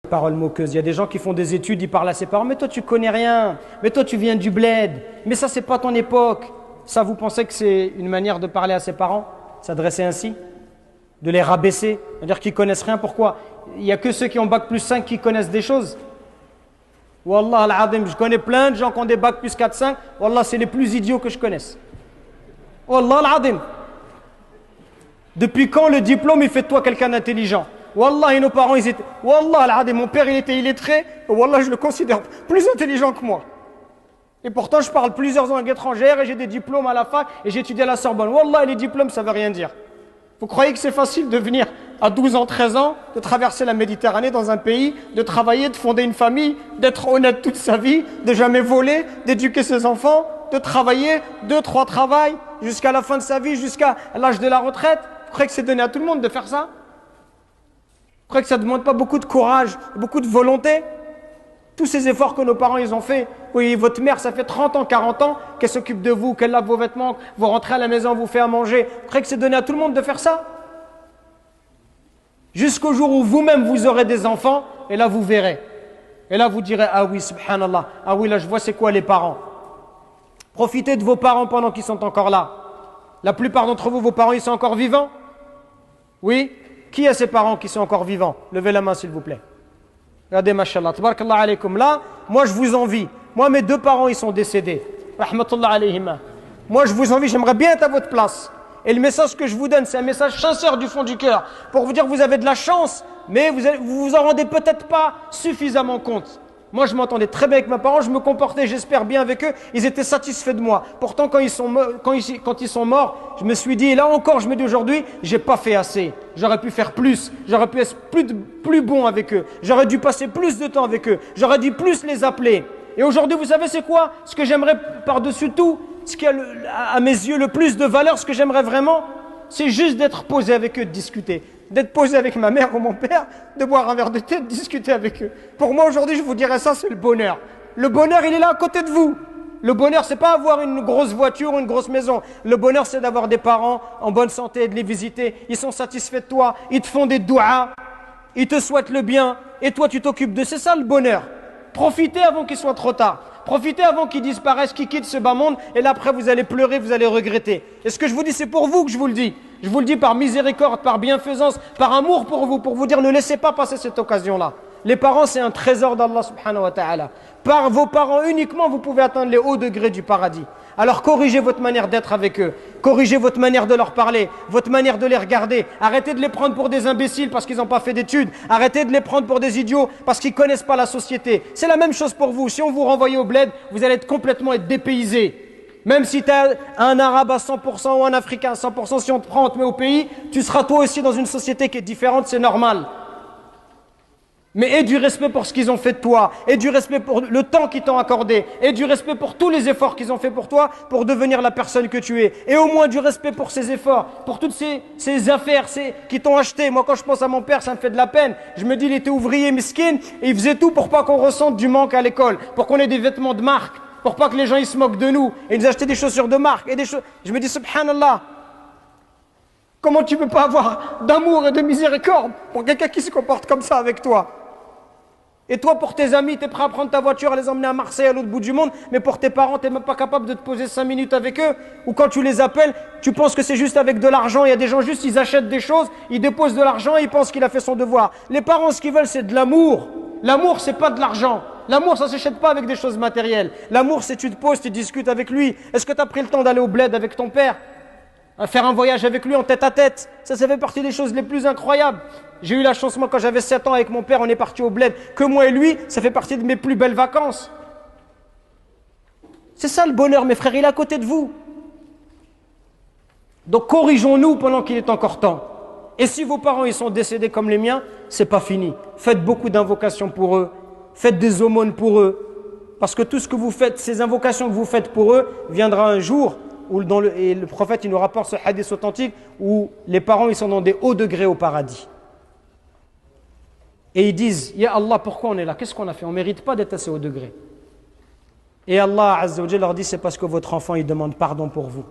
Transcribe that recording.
Paroles moqueuses. Il y a des gens qui font des études, ils parlent à ses parents. Mais toi, tu connais rien. Mais toi, tu viens du bled. Mais ça, c'est pas ton époque. Ça, vous pensez que c'est une manière de parler à ses parents? S'adresser ainsi? De les rabaisser? C'est-à-dire qu'ils connaissent rien. Pourquoi? Il n'y a que ceux qui ont bac plus 5 qui connaissent des choses. Wallah al-Azim, je connais plein de gens qui ont des bac plus 4, 5. Wallah, c'est les plus idiots que je connaisse. Wallah al-Azim. Depuis quand le diplôme, il fait de toi quelqu'un d'intelligent? Wallah, et nos parents, ils étaient... Wallah al-Azim, mon père, il était illettré. Wallah, je le considère plus intelligent que moi. Et pourtant, je parle plusieurs langues étrangères et j'ai des diplômes à la fac et j'ai étudié à la Sorbonne. Wallah, les diplômes, ça veut rien dire. Vous croyez que c'est facile de venir à 12 ans, 13 ans, de traverser la Méditerranée dans un pays, de travailler, de fonder une famille, d'être honnête toute sa vie, de jamais voler, d'éduquer ses enfants, de travailler 2, 3 travails jusqu'à la fin de sa vie, jusqu'à l'âge de la retraite? Vous croyez que c'est donné à tout le monde de faire ça? Vous croyez que ça ne demande pas beaucoup de courage, beaucoup de volonté? Tous ces efforts que nos parents ils ont fait. Oui, votre mère, ça fait 30 ans, 40 ans qu'elle s'occupe de vous, qu'elle lave vos vêtements, vous rentrez à la maison, vous fait à manger. Vous croyez que c'est donné à tout le monde de faire ça? Jusqu'au jour où vous-même vous aurez des enfants, et là vous verrez. Et là vous direz, ah oui, subhanallah, ah oui, là je vois c'est quoi les parents. Profitez de vos parents pendant qu'ils sont encore là. La plupart d'entre vous, vos parents, ils sont encore vivants? Oui? Qui a ses parents qui sont encore vivants? Levez la main s'il vous plaît. Regardez, mashallah, tabarakallah alaykum. Là, moi je vous envie. Moi, mes 2 parents, ils sont décédés. Rahmatullah alayhima. Moi, je vous envie, j'aimerais bien être à votre place. Et le message que je vous donne, c'est un message sincère du fond du cœur. Pour vous dire que vous avez de la chance, mais vous vous en rendez peut-être pas suffisamment compte. Moi, je m'entendais très bien avec mes parents, je me comportais, j'espère, bien avec eux. Ils étaient satisfaits de moi. Pourtant, quand ils sont morts, je me suis dit, et là encore, je me dis aujourd'hui, j'ai pas fait assez. J'aurais pu faire plus. J'aurais pu être plus bon avec eux. J'aurais dû passer plus de temps avec eux. J'aurais dû plus les appeler. Et aujourd'hui, vous savez, c'est quoi? Ce que j'aimerais par-dessus tout, ce qui a à mes yeux le plus de valeur, ce que j'aimerais vraiment, c'est juste d'être posé avec eux, de discuter. D'être posé avec ma mère ou mon père, de boire un verre de thé, de discuter avec eux. Pour moi, aujourd'hui, je vous dirais ça, c'est le bonheur. Le bonheur, il est là à côté de vous. Le bonheur, c'est pas avoir une grosse voiture ou une grosse maison. Le bonheur, c'est d'avoir des parents en bonne santé, de les visiter. Ils sont satisfaits de toi, ils te font des douas, ils te souhaitent le bien, et toi, tu t'occupes d'eux. C'est ça le bonheur. Profitez avant qu'il soit trop tard. Profitez avant qu'ils disparaissent, qu'ils quittent ce bas monde, et là après vous allez pleurer, vous allez regretter. Et ce que je vous dis, c'est pour vous que je vous le dis. Je vous le dis par miséricorde, par bienfaisance, par amour pour vous dire ne laissez pas passer cette occasion-là. Les parents, c'est un trésor d'Allah subhanahu wa ta'ala. Par vos parents uniquement, vous pouvez atteindre les hauts degrés du paradis. Alors corrigez votre manière d'être avec eux. Corrigez votre manière de leur parler, votre manière de les regarder. Arrêtez de les prendre pour des imbéciles parce qu'ils n'ont pas fait d'études. Arrêtez de les prendre pour des idiots parce qu'ils ne connaissent pas la société. C'est la même chose pour vous. Si on vous renvoie au bled, vous allez complètement être dépaysé. Même si tu es un arabe à 100% ou un africain à 100%, si on te prend, on te met au pays, tu seras toi aussi dans une société qui est différente, c'est normal. Mais aie du respect pour ce qu'ils ont fait de toi, aie du respect pour le temps qu'ils t'ont accordé, aie du respect pour tous les efforts qu'ils ont fait pour toi pour devenir la personne que tu es. Et au moins du respect pour ces efforts, pour toutes ces affaires qui t'ont acheté. Moi, quand je pense à mon père, ça me fait de la peine. Je me dis, il était ouvrier miskin et il faisait tout pour pas qu'on ressente du manque à l'école, pour qu'on ait des vêtements de marque, pour pas que les gens ils se moquent de nous. Et ils nous achetaient des chaussures de marque et des choses. Je me dis, subhanallah, comment tu peux pas avoir d'amour et de miséricorde pour quelqu'un qui se comporte comme ça avec toi? Et toi, pour tes amis, tu es prêt à prendre ta voiture, à les emmener à Marseille, à l'autre bout du monde, mais pour tes parents, tu n'es même pas capable de te poser 5 minutes avec eux. Ou quand tu les appelles, tu penses que c'est juste avec de l'argent. Il y a des gens juste, ils achètent des choses, ils déposent de l'argent et ils pensent qu'il a fait son devoir. Les parents, ce qu'ils veulent, c'est de l'amour. L'amour, c'est pas de l'argent. L'amour, ça ne s'achète pas avec des choses matérielles. L'amour, c'est tu te poses, tu discutes avec lui. Est-ce que tu as pris le temps d'aller au bled avec ton père? À faire un voyage avec lui en tête à tête? Ça fait partie des choses les plus incroyables. J'ai eu la chance, moi, quand j'avais 7 ans avec mon père, on est parti au bled. Que moi et lui, ça fait partie de mes plus belles vacances. C'est ça le bonheur, mes frères, il est à côté de vous. Donc corrigeons-nous pendant qu'il est encore temps. Et si vos parents ils sont décédés comme les miens, c'est pas fini. Faites beaucoup d'invocations pour eux. Faites des aumônes pour eux. Parce que tout ce que vous faites, ces invocations que vous faites pour eux, viendra un jour où et le prophète il nous rapporte ce hadith authentique où les parents ils sont dans des hauts degrés au paradis. Et ils disent, Ya Allah, pourquoi on est là? Qu'est-ce qu'on a fait? On ne mérite pas d'être à ces hauts degrés. Et Allah Azza wa Jalla leur dit, c'est parce que votre enfant il demande pardon pour vous.